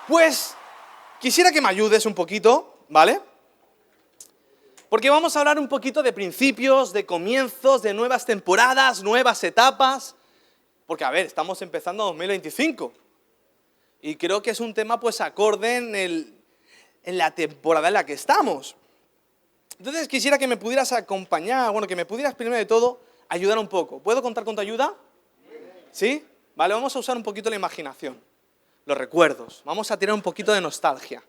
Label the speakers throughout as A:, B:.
A: Pues quisiera que me ayudes un poquito, ¿vale? Porque vamos a hablar un poquito de principios, de comienzos, de nuevas temporadas, nuevas etapas. Porque, a ver, estamos empezando 2025. Y creo que es un tema, pues, acorde en la temporada en la que estamos. Entonces, quisiera que me pudieras acompañar, que me pudieras, primero de todo, ayudar un poco. ¿Puedo contar con tu ayuda? ¿Sí? Vale, vamos a usar un poquito la imaginación, los recuerdos. Vamos a tirar un poquito de nostalgia.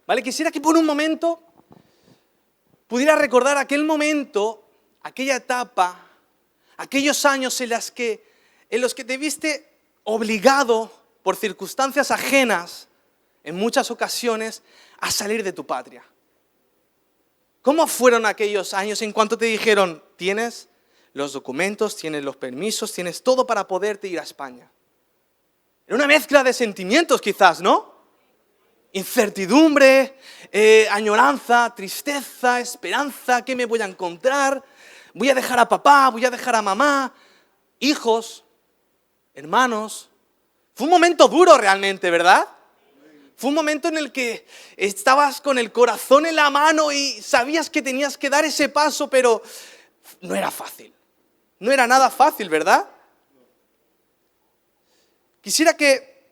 A: ¿Vale? Quisiera que por un momento pudiera recordar aquel momento, aquella etapa, aquellos años en los que te viste obligado por circunstancias ajenas, en muchas ocasiones, a salir de tu patria. ¿Cómo fueron aquellos años en cuanto te dijeron, tienes los documentos, tienes los permisos, tienes todo para poderte ir a España? Era una mezcla de sentimientos quizás, ¿no? Incertidumbre, añoranza, tristeza, esperanza, ¿qué me voy a encontrar? Voy a dejar a papá, voy a dejar a mamá, hijos, hermanos. Fue un momento duro realmente, ¿verdad? Fue un momento en el que estabas con el corazón en la mano y sabías que tenías que dar ese paso, pero no era fácil. No era nada fácil, ¿verdad? Quisiera que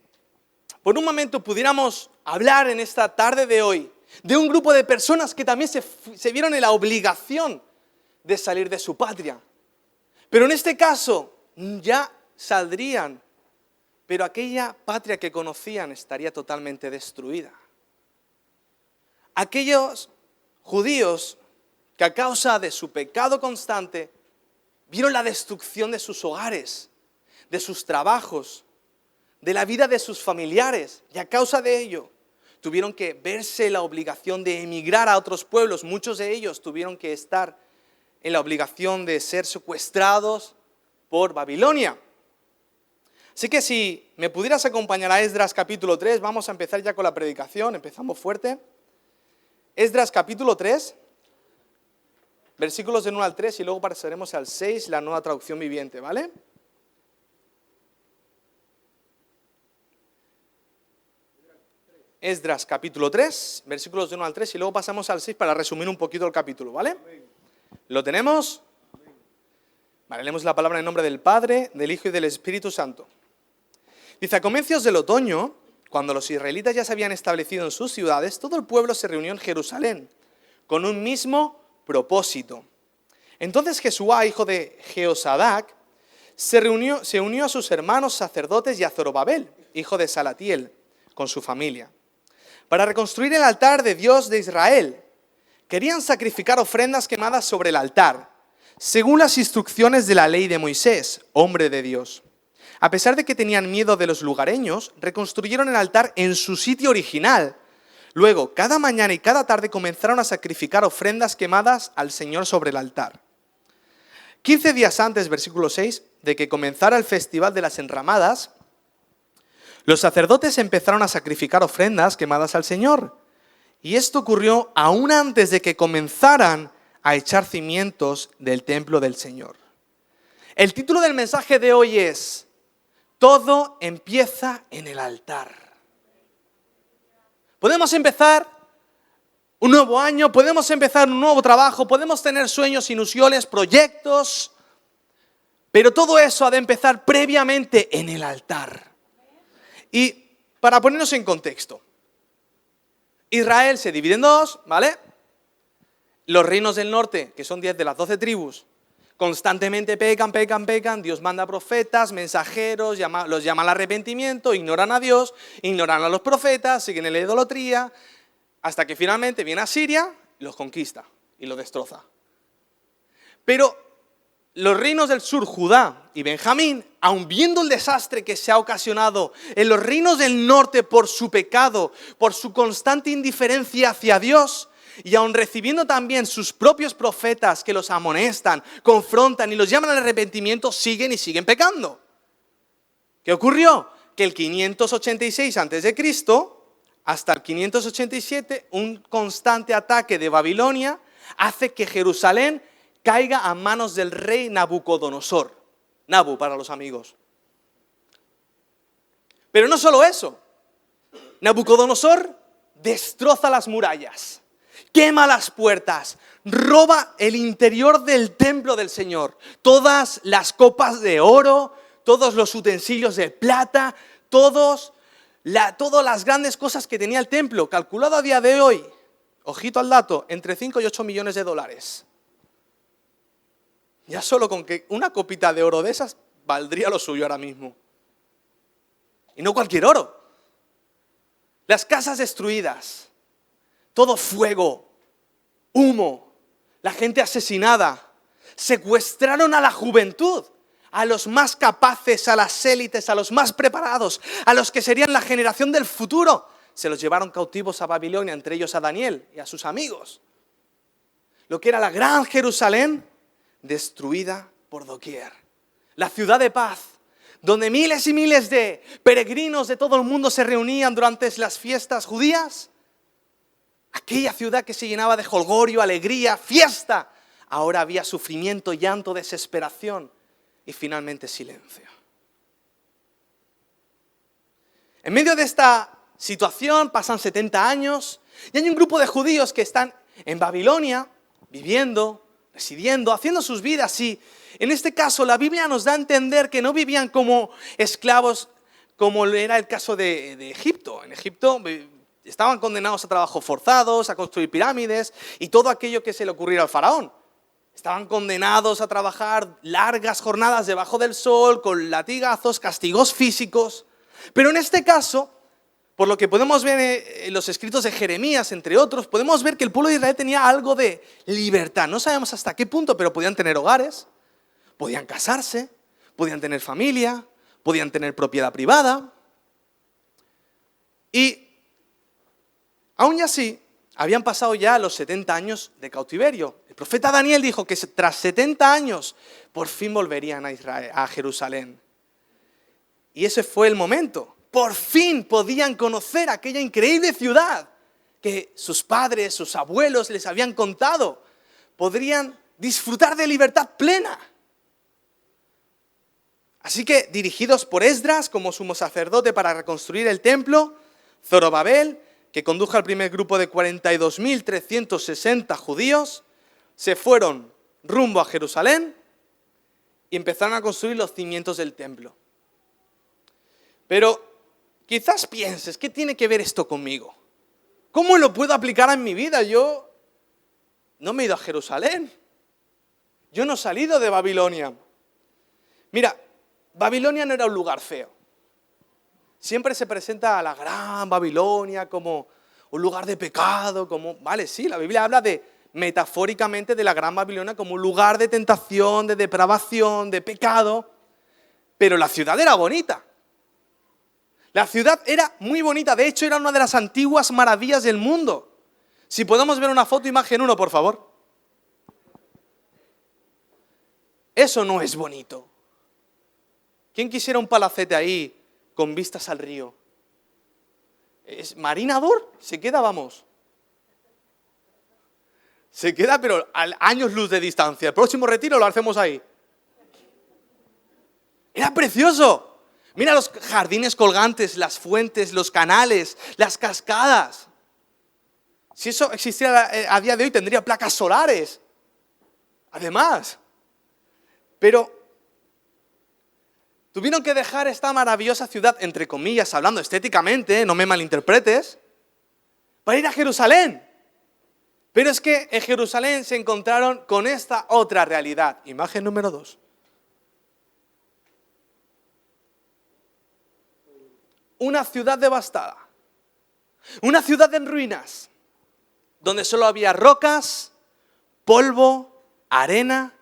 A: por un momento pudiéramos hablar en esta tarde de hoy de un grupo de personas que también se vieron en la obligación de salir de su patria. Pero en este caso ya saldrían, pero aquella patria que conocían estaría totalmente destruida. Aquellos judíos que a causa de su pecado constante vieron la destrucción de sus hogares, de sus trabajos, de la vida de sus familiares, y a causa de ello tuvieron que verse en la obligación de emigrar a otros pueblos. Muchos de ellos tuvieron que estar en la obligación de ser secuestrados por Babilonia. Así que si me pudieras acompañar a Esdras capítulo 3, vamos a empezar ya con la predicación, empezamos fuerte. Esdras capítulo 3, versículos del 1 al 3 y luego pasaremos al 6, la nueva traducción viviente, ¿vale? Esdras capítulo 3, versículos del 1 al 3 y luego pasamos al 6 para resumir un poquito el capítulo, ¿vale? ¿Lo tenemos? Vale, leemos la palabra en nombre del Padre, del Hijo y del Espíritu Santo. Dice, a comienzos del otoño, cuando los israelitas ya se habían establecido en sus ciudades, todo el pueblo se reunió en Jerusalén, con un mismo propósito. Entonces Jesuá, hijo de Jeosadac, se unió a sus hermanos sacerdotes y a Zorobabel, hijo de Salatiel, con su familia, para reconstruir el altar de Dios de Israel. Querían sacrificar ofrendas quemadas sobre el altar, según las instrucciones de la ley de Moisés, hombre de Dios. A pesar de que tenían miedo de los lugareños, reconstruyeron el altar en su sitio original. Luego, cada mañana y cada tarde comenzaron a sacrificar ofrendas quemadas al Señor sobre el altar. 15 días antes, versículo 6, de que comenzara el festival de las enramadas, los sacerdotes empezaron a sacrificar ofrendas quemadas al Señor. Y esto ocurrió aún antes de que comenzaran a echar cimientos del templo del Señor. El título del mensaje de hoy es: todo empieza en el altar. Podemos empezar un nuevo año, podemos empezar un nuevo trabajo, podemos tener sueños, ilusiones, proyectos, pero todo eso ha de empezar previamente en el altar. Y para ponernos en contexto, Israel se divide en dos, ¿vale? Los reinos del norte, que son 10 de las 12 tribus, constantemente pecan, Dios manda profetas, mensajeros, los llama al arrepentimiento, ignoran a Dios, ignoran a los profetas, siguen en la idolatría, hasta que finalmente viene Asiria, los conquista y los destroza. Pero los reinos del sur, Judá y Benjamín, aun viendo el desastre que se ha ocasionado en los reinos del norte por su pecado, por su constante indiferencia hacia Dios, y aun recibiendo también sus propios profetas que los amonestan, confrontan y los llaman al arrepentimiento, siguen pecando. ¿Qué ocurrió? Que el 586 a.C. hasta el 587, un constante ataque de Babilonia hace que Jerusalén caiga a manos del rey Nabucodonosor. Nabu para los amigos. Pero no solo eso. Nabucodonosor destroza las murallas, quema las puertas, roba el interior del templo del Señor. Todas las copas de oro, todos los utensilios de plata, todas las grandes cosas que tenía el templo, calculado a día de hoy, ojito al dato, entre 5 y 8 millones de dólares. Ya solo con que una copita de oro de esas valdría lo suyo ahora mismo. Y no cualquier oro. Las casas destruidas, todo fuego, humo, la gente asesinada. Secuestraron a la juventud, a los más capaces, a las élites, a los más preparados, a los que serían la generación del futuro. Se los llevaron cautivos a Babilonia, entre ellos a Daniel y a sus amigos. Lo que era la gran Jerusalén, destruida por doquier. La ciudad de paz, donde miles y miles de peregrinos de todo el mundo se reunían durante las fiestas judías. Aquella ciudad que se llenaba de jolgorio, alegría, fiesta. Ahora había sufrimiento, llanto, desesperación y finalmente silencio. En medio de esta situación pasan 70 años y hay un grupo de judíos que están en Babilonia viviendo, residiendo, haciendo sus vidas. Y en este caso la Biblia nos da a entender que no vivían como esclavos como era el caso de Egipto. En Egipto estaban condenados a trabajos forzados, a construir pirámides y todo aquello que se le ocurriera al faraón. Estaban condenados a trabajar largas jornadas debajo del sol, con latigazos, castigos físicos. Pero en este caso, por lo que podemos ver en los escritos de Jeremías, entre otros, podemos ver que el pueblo de Israel tenía algo de libertad. No sabemos hasta qué punto, pero podían tener hogares, podían casarse, podían tener familia, podían tener propiedad privada. Y aún y así, habían pasado ya los 70 años de cautiverio. El profeta Daniel dijo que tras 70 años por fin volverían a Israel, a Jerusalén. Y ese fue el momento. Por fin podían conocer aquella increíble ciudad que sus padres, sus abuelos les habían contado. Podrían disfrutar de libertad plena. Así que, dirigidos por Esdras como sumo sacerdote para reconstruir el templo, Zorobabel, que condujo al primer grupo de 42.360 judíos, se fueron rumbo a Jerusalén y empezaron a construir los cimientos del templo. Pero quizás pienses, ¿qué tiene que ver esto conmigo? ¿Cómo lo puedo aplicar en mi vida? Yo no me he ido a Jerusalén. Yo no he salido de Babilonia. Mira, Babilonia no era un lugar feo. Siempre se presenta a la gran Babilonia como un lugar de pecado, vale, sí, la Biblia habla metafóricamente de la gran Babilonia como un lugar de tentación, de depravación, de pecado, pero la ciudad era bonita. La ciudad era muy bonita, de hecho era una de las antiguas maravillas del mundo. Si podemos ver una foto, imagen 1, por favor. Eso no es bonito. ¿Quién quisiera un palacete ahí con vistas al río? ¿Es Marinador? Se queda, vamos. Se queda, pero a años luz de distancia. El próximo retiro lo hacemos ahí. Era precioso. Mira los jardines colgantes, las fuentes, los canales, las cascadas. Si eso existiera a día de hoy, tendría placas solares. Además. Pero tuvieron que dejar esta maravillosa ciudad, entre comillas, hablando estéticamente, no me malinterpretes, para ir a Jerusalén. Pero es que en Jerusalén se encontraron con esta otra realidad. Imagen número 2. Una ciudad devastada. Una ciudad en ruinas, donde solo había rocas, polvo, arena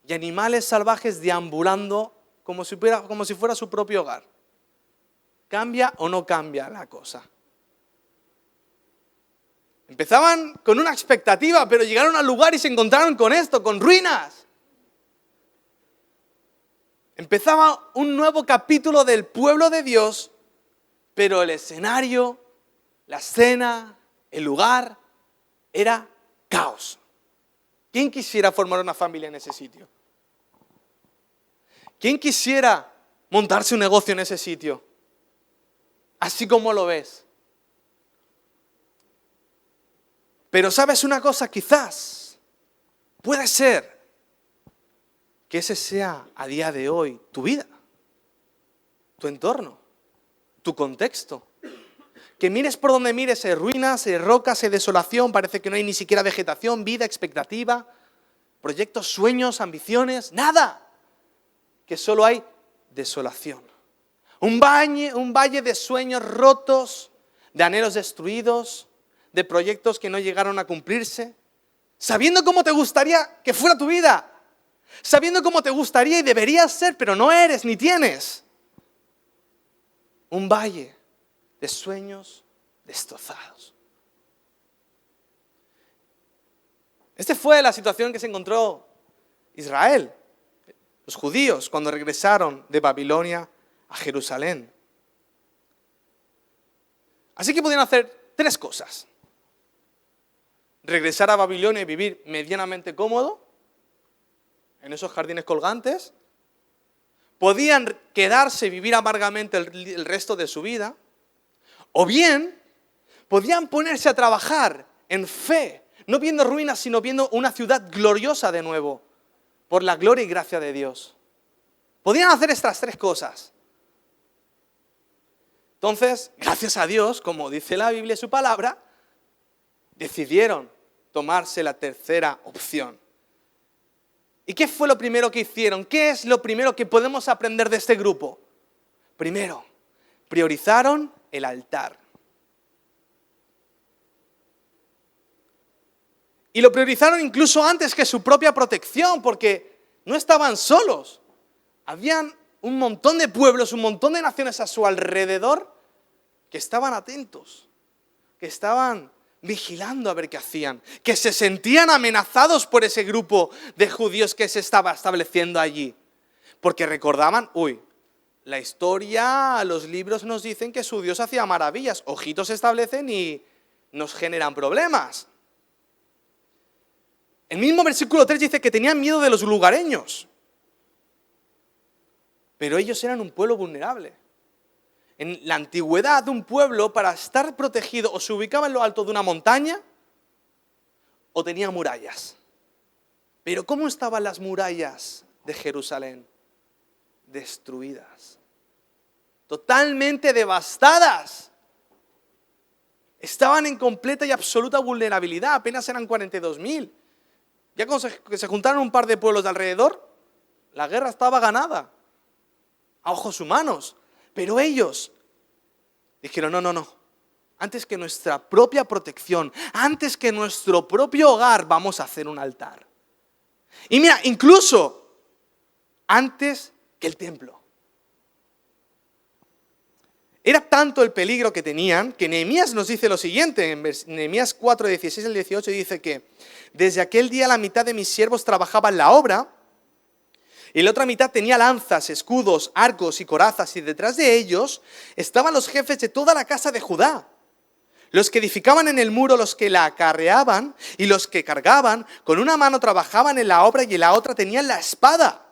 A: y animales salvajes deambulando como si fuera su propio hogar. ¿Cambia o no cambia la cosa? Empezaban con una expectativa, pero llegaron al lugar y se encontraron con esto, con ruinas. Empezaba un nuevo capítulo del pueblo de Dios, pero el escenario, la escena, el lugar, era caos. ¿Quién quisiera formar una familia en ese sitio? ¿Quién quisiera montarse un negocio en ese sitio? Así como lo ves. Pero ¿sabes una cosa? Quizás puede ser que ese sea a día de hoy tu vida, tu entorno, tu contexto. Que mires por donde mires, hay ruinas, hay rocas, hay desolación, parece que no hay ni siquiera vegetación, vida, expectativa, proyectos, sueños, ambiciones, nada. Que solo hay desolación. Un valle de sueños rotos, de anhelos destruidos, de proyectos que no llegaron a cumplirse, sabiendo cómo te gustaría que fuera tu vida, sabiendo cómo te gustaría y deberías ser, pero no eres ni tienes. Un valle de sueños destrozados. Esta fue la situación que se encontró Israel, los judíos, cuando regresaron de Babilonia a Jerusalén. Así que podían hacer tres cosas. Regresar a Babilonia y vivir medianamente cómodo en esos jardines colgantes. Podían quedarse y vivir amargamente el resto de su vida. O bien, podían ponerse a trabajar en fe, no viendo ruinas, sino viendo una ciudad gloriosa de nuevo, por la gloria y gracia de Dios. Podían hacer estas tres cosas. Entonces, gracias a Dios, como dice la Biblia y su palabra, decidieron tomarse la tercera opción. ¿Y qué fue lo primero que hicieron? ¿Qué es lo primero que podemos aprender de este grupo? Primero, priorizaron el altar. Y lo priorizaron incluso antes que su propia protección, porque no estaban solos. Habían un montón de pueblos, un montón de naciones a su alrededor que estaban atentos, que estaban vigilando a ver qué hacían, que se sentían amenazados por ese grupo de judíos que se estaba estableciendo allí. Porque recordaban, la historia, los libros nos dicen que su Dios hacía maravillas. Ojitos se establecen y nos generan problemas. El mismo versículo 3 dice que tenían miedo de los lugareños. Pero ellos eran un pueblo vulnerable. En la antigüedad, un pueblo, para estar protegido, o se ubicaba en lo alto de una montaña, o tenía murallas. Pero ¿cómo estaban las murallas de Jerusalén? Destruidas. Totalmente devastadas. Estaban en completa y absoluta vulnerabilidad. Apenas eran 42.000. Ya cuando se juntaron un par de pueblos de alrededor, la guerra estaba ganada. A ojos humanos. Pero ellos dijeron, no. Antes que nuestra propia protección, antes que nuestro propio hogar, vamos a hacer un altar. Y mira, incluso antes que el templo. Era tanto el peligro que tenían que Nehemías nos dice lo siguiente, en Nehemías 4, 16 al 18 dice que desde aquel día la mitad de mis siervos trabajaban la obra y la otra mitad tenía lanzas, escudos, arcos y corazas y detrás de ellos estaban los jefes de toda la casa de Judá. Los que edificaban en el muro, los que la acarreaban y los que cargaban, con una mano trabajaban en la obra y en la otra tenían la espada.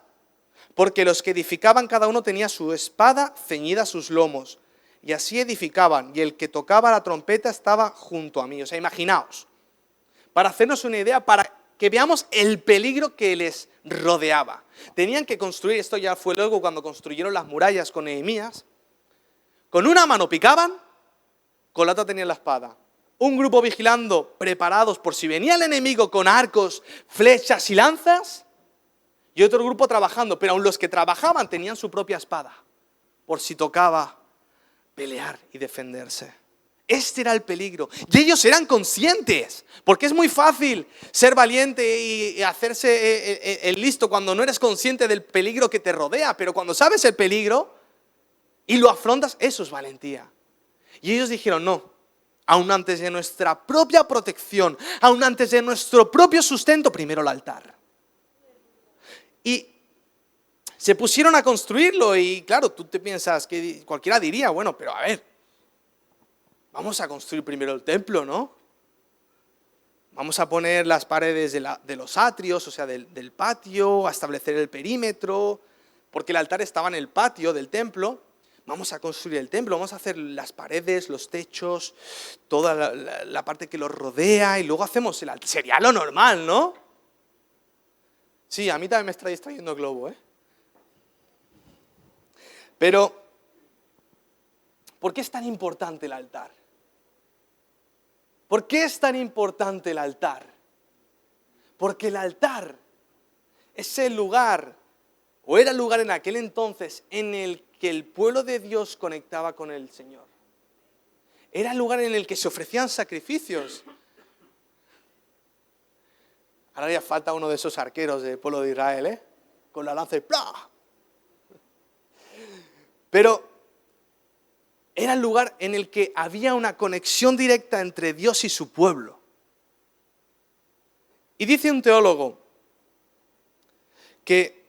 A: Porque los que edificaban cada uno tenía su espada ceñida a sus lomos. Y así edificaban, y el que tocaba la trompeta estaba junto a mí. O sea, imaginaos, para hacernos una idea, para que veamos el peligro que les rodeaba. Tenían que construir, esto ya fue luego cuando construyeron las murallas con Nehemías, con una mano picaban, con la otra tenían la espada. Un grupo vigilando, preparados por si venía el enemigo con arcos, flechas y lanzas, y otro grupo trabajando, pero aun los que trabajaban tenían su propia espada, por si tocaba pelear y defenderse. Este era el peligro. Y ellos eran conscientes, porque es muy fácil ser valiente y hacerse el listo cuando no eres consciente del peligro que te rodea, pero cuando sabes el peligro y lo afrontas, eso es valentía. Y ellos dijeron, no, aún antes de nuestra propia protección, aún antes de nuestro propio sustento, primero el altar. Y se pusieron a construirlo y claro, tú te piensas que cualquiera diría, bueno, pero a ver, vamos a construir primero el templo, ¿no? Vamos a poner las paredes de los atrios, o sea, del patio, a establecer el perímetro, porque el altar estaba en el patio del templo. vamos a construir el templo, vamos a hacer las paredes, los techos, toda la parte que los rodea y luego hacemos el altar. Sería lo normal, ¿no? Sí, a mí también me está distrayendo el globo, ¿eh? Pero, ¿por qué es tan importante el altar? ¿Por qué es tan importante el altar? Porque el altar es el lugar, o era el lugar en aquel entonces, en el que el pueblo de Dios conectaba con el Señor. Era el lugar en el que se ofrecían sacrificios. Ahora ya falta uno de esos arqueros del pueblo de Israel, ¿eh? Con la lanza y ¡plá! Pero era el lugar en el que había una conexión directa entre Dios y su pueblo. Y dice un teólogo que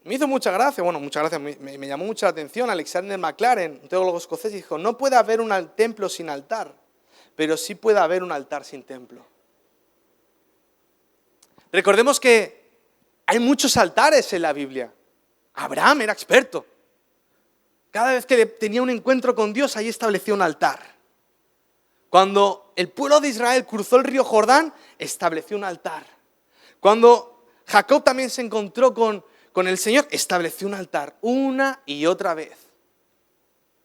A: me hizo mucha gracia, me llamó mucha la atención, Alexander Maclaren, un teólogo escocés, dijo, no puede haber un templo sin altar, pero sí puede haber un altar sin templo. Recordemos que hay muchos altares en la Biblia. Abraham era experto. Cada vez que tenía un encuentro con Dios, ahí estableció un altar. Cuando el pueblo de Israel cruzó el río Jordán, estableció un altar. Cuando Jacob también se encontró con el Señor, estableció un altar una y otra vez.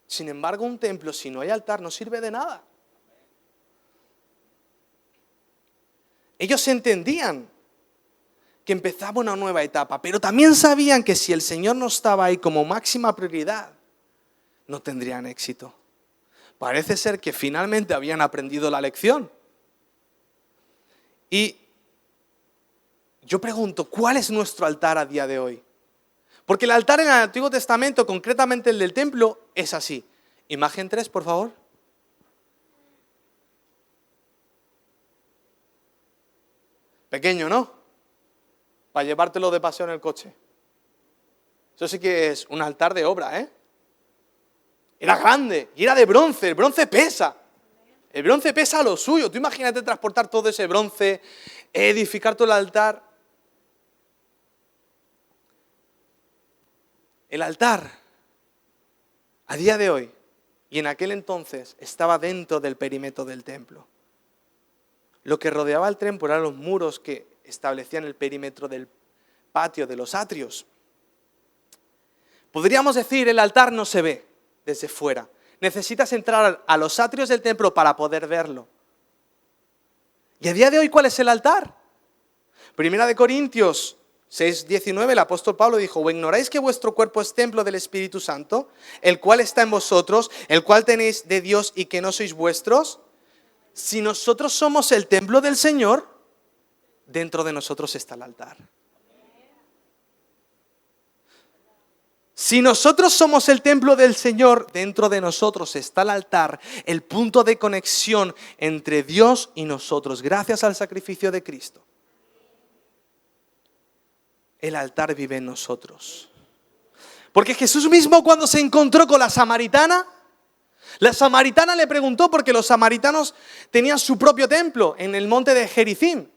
A: Sin embargo, un templo, si no hay altar, no sirve de nada. Ellos entendían que empezaba una nueva etapa, pero también sabían que si el Señor no estaba ahí como máxima prioridad, no tendrían éxito. Parece ser que finalmente habían aprendido la lección. Y yo pregunto, ¿cuál es nuestro altar a día de hoy? Porque el altar en el Antiguo Testamento, concretamente el del templo, es así. Imagen 3, por favor. Pequeño, ¿no? Para llevártelo de paseo en el coche. Eso sí que es un altar de obra, ¿eh? Era grande y era de bronce. El bronce pesa. El bronce pesa lo suyo. Tú imagínate transportar todo ese bronce, edificar todo el altar. El altar, a día de hoy y en aquel entonces, estaba dentro del perímetro del templo. Lo que rodeaba el templo eran los muros que establecían el perímetro del patio, de los atrios. Podríamos decir, el altar no se ve desde fuera. Necesitas entrar a los atrios del templo para poder verlo. ¿Y a día de hoy cuál es el altar? Primera de Corintios 6:19, el apóstol Pablo dijo, ¿o ignoráis que vuestro cuerpo es templo del Espíritu Santo, el cual está en vosotros, el cual tenéis de Dios y que no sois vuestros? Si nosotros somos el templo del Señor, dentro de nosotros está el altar. Si nosotros somos el templo del Señor, dentro de nosotros está el altar, el punto de conexión entre Dios y nosotros, gracias al sacrificio de Cristo. El altar vive en nosotros. Porque Jesús mismo, cuando se encontró con la samaritana le preguntó, porque los samaritanos tenían su propio templo en el monte de Gerizim.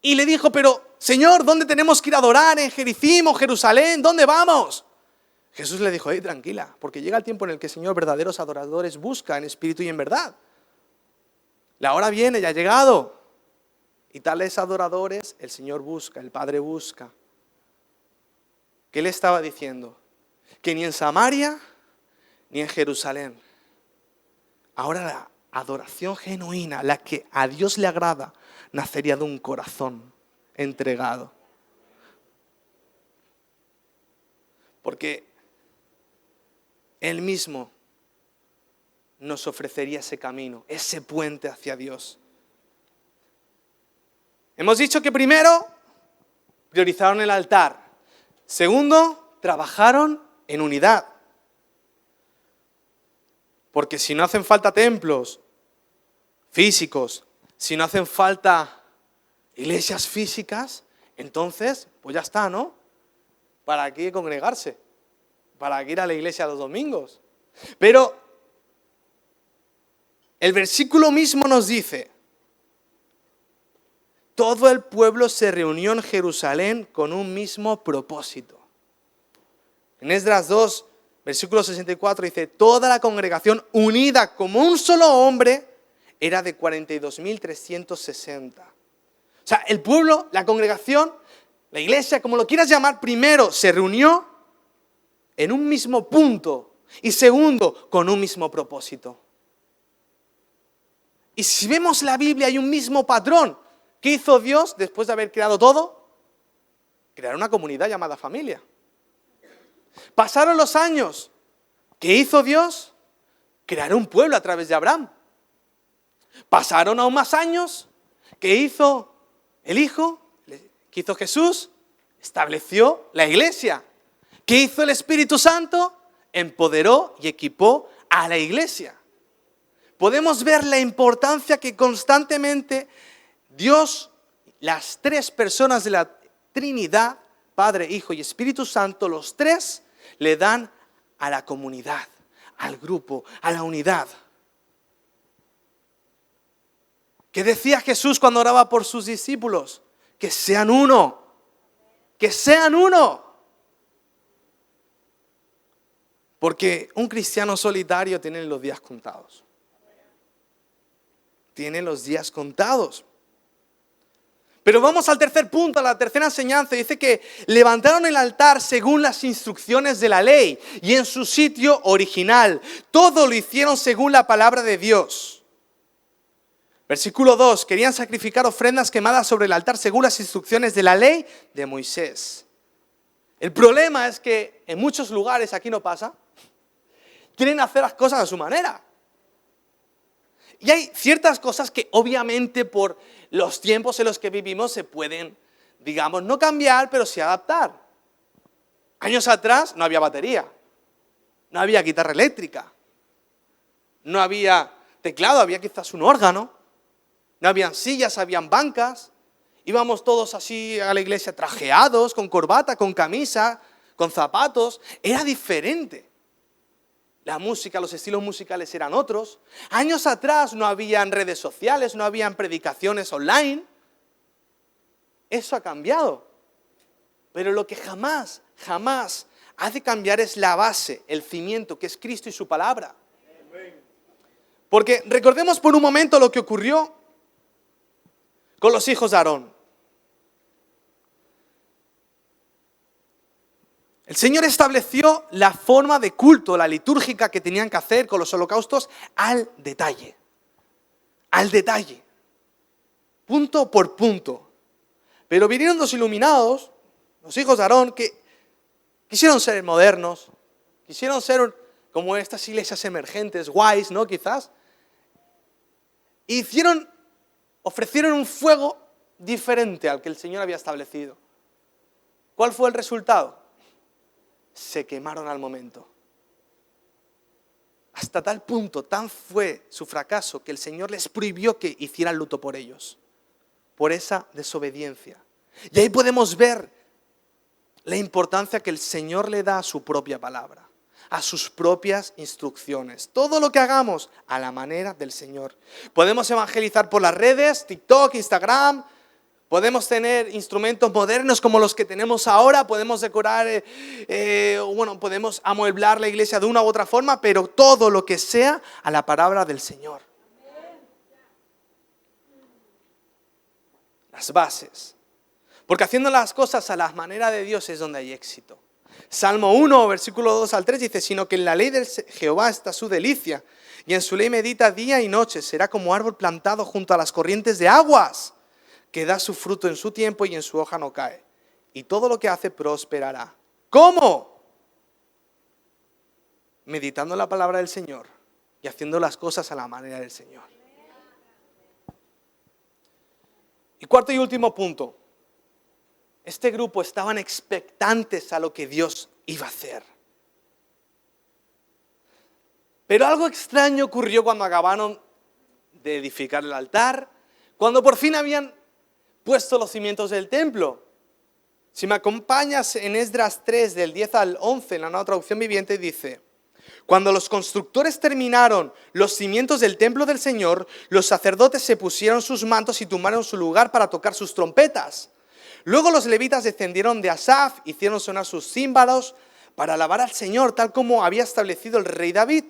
A: Y le dijo, pero Señor, ¿dónde tenemos que ir a adorar? ¿En Gerizim o Jerusalén? ¿Dónde vamos? Jesús le dijo, tranquila, porque llega el tiempo en el que el Señor verdaderos adoradores busca en espíritu y en verdad. La hora viene, ya ha llegado. Y tales adoradores el Señor busca, el Padre busca. ¿Qué le estaba diciendo? Que ni en Samaria ni en Jerusalén. Ahora la adoración genuina, la que a Dios le agrada, nacería de un corazón entregado. Porque Él mismo nos ofrecería ese camino, ese puente hacia Dios. Hemos dicho que primero priorizaron el altar. Segundo, trabajaron en unidad. Porque si no hacen falta templos físicos, si no hacen falta iglesias físicas, entonces, pues ya está, ¿no? ¿Para qué congregarse? ¿Para qué ir a la iglesia los domingos? Pero el versículo mismo nos dice, todo el pueblo se reunió en Jerusalén con un mismo propósito. En Esdras 2 Versículo 64 dice, toda la congregación unida como un solo hombre era de 42.360. O sea, el pueblo, la congregación, la iglesia, como lo quieras llamar, primero se reunió en un mismo punto y segundo, con un mismo propósito. Y si vemos la Biblia hay un mismo patrón. ¿Qué hizo Dios después de haber creado todo? Crear una comunidad llamada familia. Pasaron los años. ¿Qué hizo Dios? Crear un pueblo a través de Abraham. Pasaron aún más años. ¿Qué hizo el Hijo? ¿Qué hizo Jesús? Estableció la iglesia. ¿Qué hizo el Espíritu Santo? Empoderó y equipó a la iglesia. Podemos ver la importancia que constantemente Dios, las tres personas de la Trinidad, Padre, Hijo y Espíritu Santo, los tres le dan a la comunidad, al grupo, a la unidad. ¿Qué decía Jesús cuando oraba por sus discípulos? Que sean uno, que sean uno. Porque un cristiano solitario tiene los días contados. Tiene los días contados. Pero vamos al tercer punto, a la tercera enseñanza. Dice que levantaron el altar según las instrucciones de la ley y en su sitio original. Todo lo hicieron según la palabra de Dios. Versículo 2. Querían sacrificar ofrendas quemadas sobre el altar según las instrucciones de la ley de Moisés. El problema es que en muchos lugares, aquí no pasa, quieren hacer las cosas a su manera. Y hay ciertas cosas que obviamente por los tiempos en los que vivimos se pueden, digamos, no cambiar, pero sí adaptar. Años atrás no había batería, no había guitarra eléctrica, no había teclado, había quizás un órgano, no habían sillas, habían bancas, íbamos todos así a la iglesia trajeados, con corbata, con camisa, con zapatos, era diferente. La música, los estilos musicales eran otros. Años atrás no habían redes sociales, no habían predicaciones online. Eso ha cambiado. Pero lo que jamás ha de cambiar es la base, el cimiento, que es Cristo y su palabra. Porque recordemos por un momento lo que ocurrió con los hijos de Aarón. El Señor estableció la forma de culto, la litúrgica que tenían que hacer con los holocaustos al detalle. Al detalle. Punto por punto. Pero vinieron los iluminados, los hijos de Aarón, que quisieron ser modernos, quisieron ser como estas iglesias emergentes, guays, ¿no? Quizás. Y ofrecieron un fuego diferente al que el Señor había establecido. ¿Cuál fue el resultado? Se quemaron al momento. Hasta tal punto, tan fue su fracaso, que el Señor les prohibió que hicieran luto por ellos, por esa desobediencia. Y ahí podemos ver la importancia que el Señor le da a su propia palabra, a sus propias instrucciones. Todo lo que hagamos a la manera del Señor. Podemos evangelizar por las redes, TikTok, Instagram. Podemos tener instrumentos modernos como los que tenemos ahora, podemos decorar, podemos amueblar la iglesia de una u otra forma, pero todo lo que sea a la palabra del Señor. Las bases. Porque haciendo las cosas a la manera de Dios es donde hay éxito. Salmo 1, versículo 2 al 3 dice, sino que en la ley de Jehová está su delicia, y en su ley medita día y noche, será como árbol plantado junto a las corrientes de aguas, que da su fruto en su tiempo y en su hoja no cae. Y todo lo que hace prosperará. ¿Cómo? Meditando la palabra del Señor y haciendo las cosas a la manera del Señor. Y cuarto y último punto. Este grupo estaban expectantes a lo que Dios iba a hacer. Pero algo extraño ocurrió cuando acabaron de edificar el altar, cuando por fin habían puesto los cimientos del templo. Si me acompañas en Esdras 3, del 10 al 11, en la Nueva Traducción Viviente, dice: cuando los constructores terminaron los cimientos del templo del Señor, los sacerdotes se pusieron sus mantos y tomaron su lugar para tocar sus trompetas. Luego los levitas descendieron de Asaf, hicieron sonar sus címbalos, para alabar al Señor, tal como había establecido el rey David.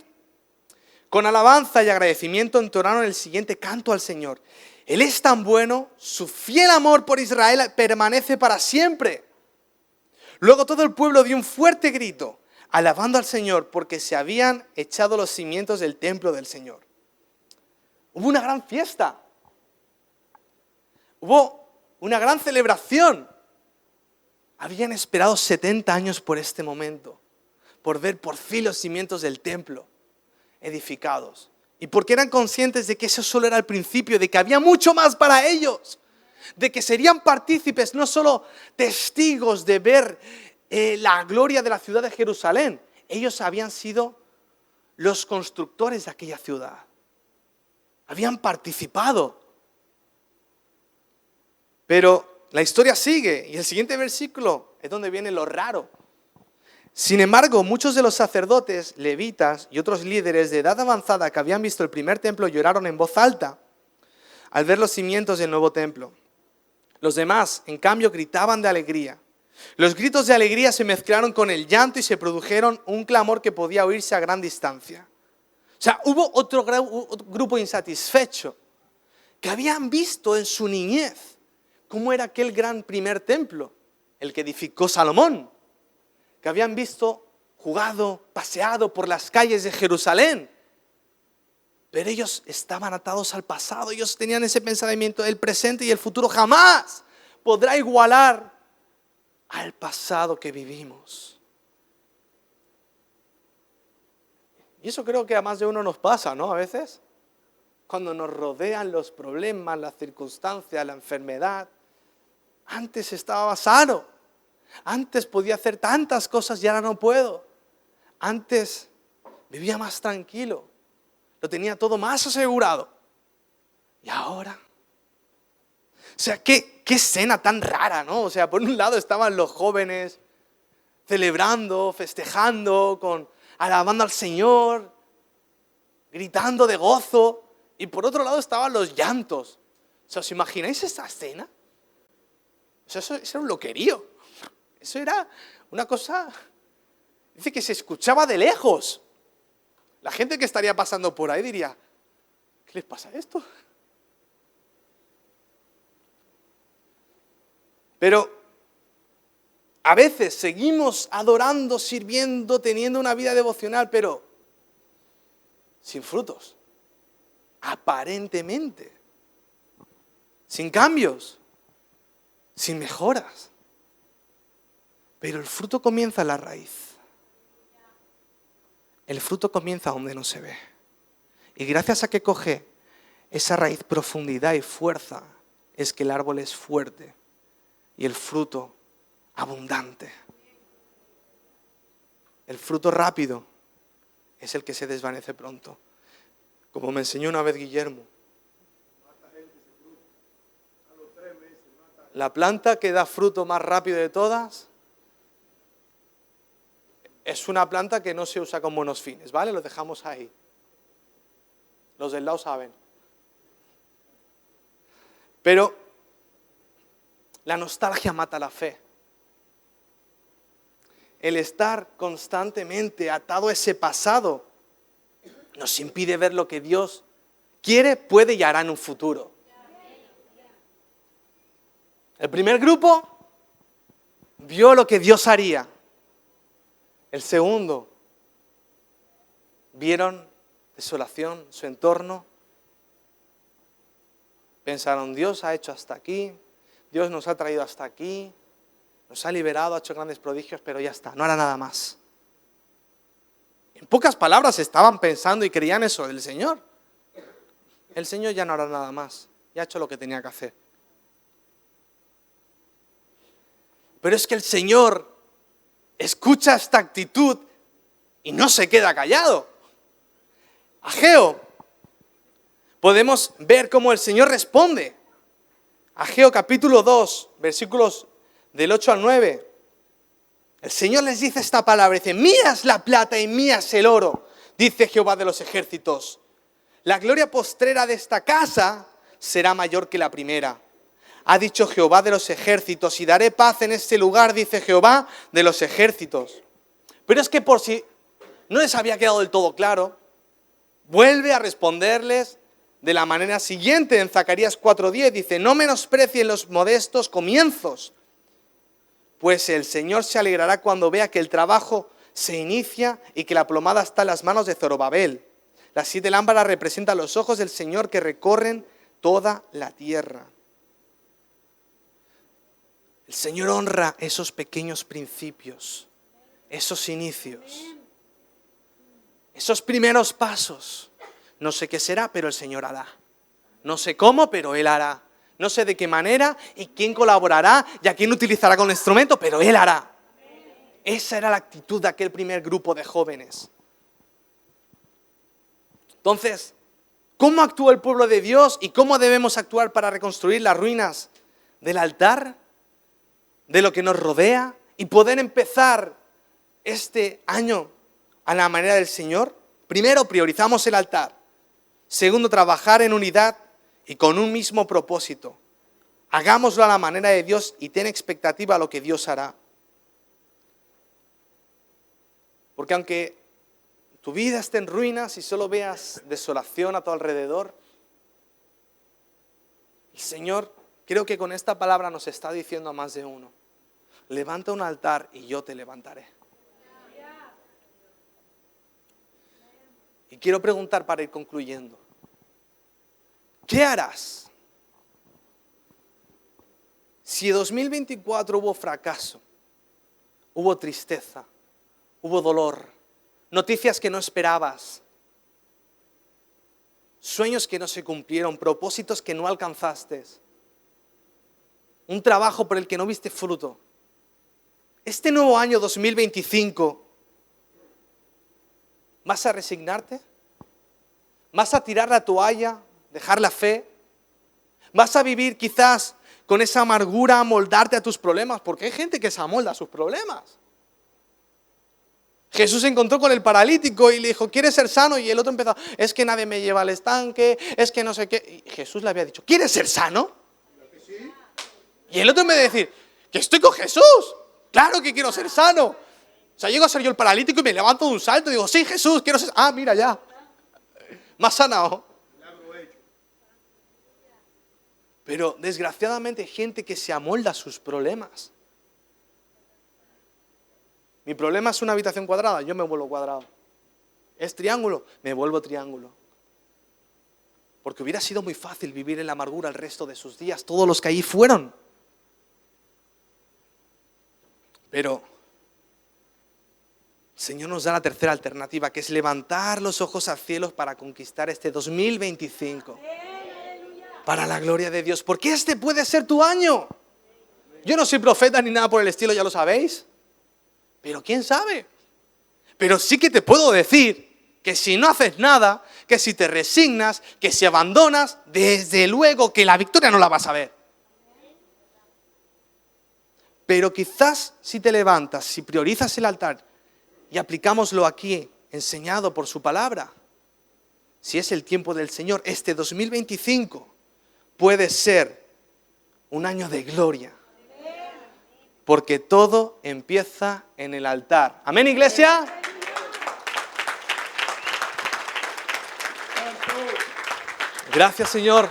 A: Con alabanza y agradecimiento entonaron el siguiente canto al Señor. Él es tan bueno, su fiel amor por Israel permanece para siempre. Luego todo el pueblo dio un fuerte grito, alabando al Señor, porque se habían echado los cimientos del templo del Señor. Hubo una gran fiesta. Hubo una gran celebración. Habían esperado 70 años por este momento, por ver por fin los cimientos del templo edificados. Y porque eran conscientes de que eso solo era el principio, de que había mucho más para ellos, de que serían partícipes, no solo testigos de ver la gloria de la ciudad de Jerusalén. Ellos habían sido los constructores de aquella ciudad. Habían participado. Pero la historia sigue y el siguiente versículo es donde viene lo raro. Sin embargo, muchos de los sacerdotes, levitas y otros líderes de edad avanzada que habían visto el primer templo lloraron en voz alta al ver los cimientos del nuevo templo. Los demás, en cambio, gritaban de alegría. Los gritos de alegría se mezclaron con el llanto y se produjeron un clamor que podía oírse a gran distancia. O sea, hubo otro grupo insatisfecho que habían visto en su niñez cómo era aquel gran primer templo, el que edificó Salomón, que habían visto, jugado, paseado por las calles de Jerusalén. Pero ellos estaban atados al pasado, ellos tenían ese pensamiento, el presente y el futuro jamás podrá igualar al pasado que vivimos. Y eso creo que a más de uno nos pasa, ¿no? A veces, cuando nos rodean los problemas, las circunstancias, la enfermedad. Antes estaba sano, antes podía hacer tantas cosas y ahora no puedo. Antes vivía más tranquilo, lo tenía todo más asegurado. Y ahora, o sea, qué escena tan rara, ¿no? O sea, por un lado estaban los jóvenes celebrando, festejando, alabando al Señor, gritando de gozo. Y por otro lado estaban los llantos. O sea, ¿os imagináis esa escena? O sea, eso era un loquerío. Eso era una cosa, dice que se escuchaba de lejos. La gente que estaría pasando por ahí diría, ¿qué les pasa a esto? Pero a veces seguimos adorando, sirviendo, teniendo una vida devocional, pero sin frutos, aparentemente, sin cambios, sin mejoras. Pero el fruto comienza en la raíz. El fruto comienza donde no se ve. Y gracias a que coge esa raíz profundidad y fuerza, es que el árbol es fuerte y el fruto abundante. El fruto rápido es el que se desvanece pronto. Como me enseñó una vez Guillermo. La planta que da fruto más rápido de todas es una planta que no se usa con buenos fines, ¿vale? Lo dejamos ahí. Los del lado saben. Pero la nostalgia mata la fe. El estar constantemente atado a ese pasado nos impide ver lo que Dios quiere, puede y hará en un futuro. El primer grupo vio lo que Dios haría. El segundo, vieron desolación, su entorno. Pensaron, Dios ha hecho hasta aquí, Dios nos ha traído hasta aquí, nos ha liberado, ha hecho grandes prodigios, pero ya está, no hará nada más. En pocas palabras estaban pensando y creían eso del Señor. El Señor ya no hará nada más, ya ha hecho lo que tenía que hacer. Pero es que el Señor escucha esta actitud y no se queda callado. Ageo, podemos ver cómo el Señor responde. Ageo capítulo 2, versículos del 8 al 9. El Señor les dice esta palabra, dice, mía es la plata y mía es el oro, dice Jehová de los ejércitos. La gloria postrera de esta casa será mayor que la primera. Ha dicho Jehová de los ejércitos, y daré paz en este lugar, dice Jehová de los ejércitos. Pero es que por si no les había quedado del todo claro, vuelve a responderles de la manera siguiente. En Zacarías 4:10 dice: no menosprecien los modestos comienzos, pues el Señor se alegrará cuando vea que el trabajo se inicia y que la plomada está en las manos de Zorobabel. Las 7 lámparas representan los ojos del Señor que recorren toda la tierra. El Señor honra esos pequeños principios, esos inicios, esos primeros pasos. No sé qué será, pero el Señor hará. No sé cómo, pero Él hará. No sé de qué manera y quién colaborará y a quién utilizará con el instrumento, pero Él hará. Esa era la actitud de aquel primer grupo de jóvenes. Entonces, ¿cómo actuó el pueblo de Dios y cómo debemos actuar para reconstruir las ruinas del altar, de lo que nos rodea y poder empezar este año a la manera del Señor? Primero, priorizamos el altar. Segundo, trabajar en unidad y con un mismo propósito. Hagámoslo a la manera de Dios y ten expectativa a lo que Dios hará. Porque aunque tu vida esté en ruinas y solo veas desolación a tu alrededor, el Señor creo que con esta palabra nos está diciendo a más de uno: levanta un altar y yo te levantaré. Y quiero preguntar para ir concluyendo: ¿qué harás si en 2024 hubo fracaso, hubo tristeza, hubo dolor, noticias que no esperabas, sueños que no se cumplieron, propósitos que no alcanzaste, un trabajo por el que no viste fruto? Este nuevo año 2025, ¿vas a resignarte? ¿Vas a tirar la toalla, dejar la fe? ¿Vas a vivir quizás con esa amargura, amoldarte a tus problemas? Porque hay gente que se amolda a sus problemas. Jesús se encontró con el paralítico y le dijo: ¿quieres ser sano? Y el otro empezó: es que nadie me lleva al estanque, es que no sé qué. Y Jesús le había dicho: ¿quieres ser sano? Y el otro en vez de decir: que estoy con Jesús, claro que quiero ser sano. O sea, llego a ser yo el paralítico y me levanto de un salto y digo: sí, Jesús, quiero ser... Ah, mira ya, me has sanado. Pero desgraciadamente hay gente que se amolda a sus problemas. Mi problema es una habitación cuadrada, yo me vuelvo cuadrado. ¿Es triángulo? Me vuelvo triángulo. Porque hubiera sido muy fácil vivir en la amargura el resto de sus días, todos los que allí fueron. Pero el Señor nos da la tercera alternativa, que es levantar los ojos al cielo para conquistar este 2025. Para la gloria de Dios, porque este puede ser tu año. Yo no soy profeta ni nada por el estilo, ya lo sabéis. Pero quién sabe. Pero sí que te puedo decir que si no haces nada, que si te resignas, que si abandonas, desde luego que la victoria no la vas a ver. Pero quizás si te levantas, si priorizas el altar y aplicamos lo aquí enseñado por su palabra, si es el tiempo del Señor, este 2025 puede ser un año de gloria. Porque todo empieza en el altar. ¿Amén, iglesia? Gracias, Señor.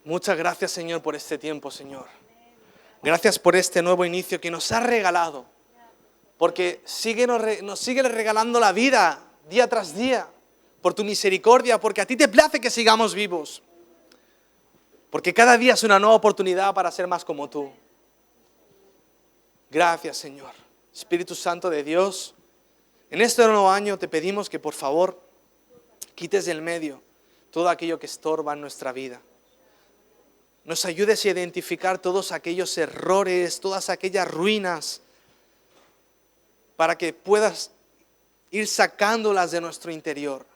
A: Muchas gracias, Señor, por este tiempo, Señor. Gracias por este nuevo inicio que nos has regalado. Porque nos sigue regalando la vida día tras día. Por tu misericordia, porque a ti te place que sigamos vivos. Porque cada día es una nueva oportunidad para ser más como tú. Gracias, Señor. Espíritu Santo de Dios, en este nuevo año te pedimos que por favor quites del medio todo aquello que estorba en nuestra vida. Nos ayudes a identificar todos aquellos errores, todas aquellas ruinas, para que puedas ir sacándolas de nuestro interior.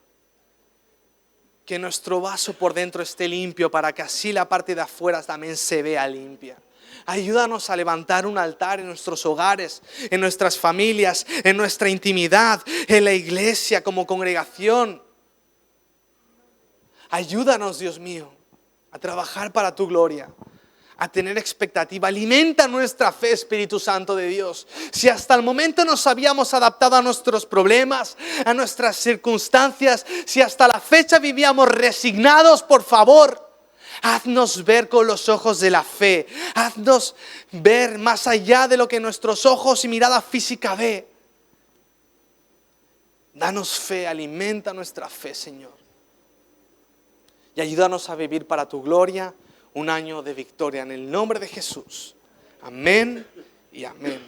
A: Que nuestro vaso por dentro esté limpio, para que así la parte de afuera también se vea limpia. Ayúdanos a levantar un altar en nuestros hogares, en nuestras familias, en nuestra intimidad, en la iglesia como congregación. Ayúdanos, Dios mío, a trabajar para tu gloria, a tener expectativa. Alimenta nuestra fe, Espíritu Santo de Dios. Si hasta el momento nos habíamos adaptado a nuestros problemas, a nuestras circunstancias, si hasta la fecha vivíamos resignados, por favor, haznos ver con los ojos de la fe. Haznos ver más allá de lo que nuestros ojos y mirada física ve. Danos fe, alimenta nuestra fe, Señor. Y ayúdanos a vivir para tu gloria un año de victoria en el nombre de Jesús. Amén y amén.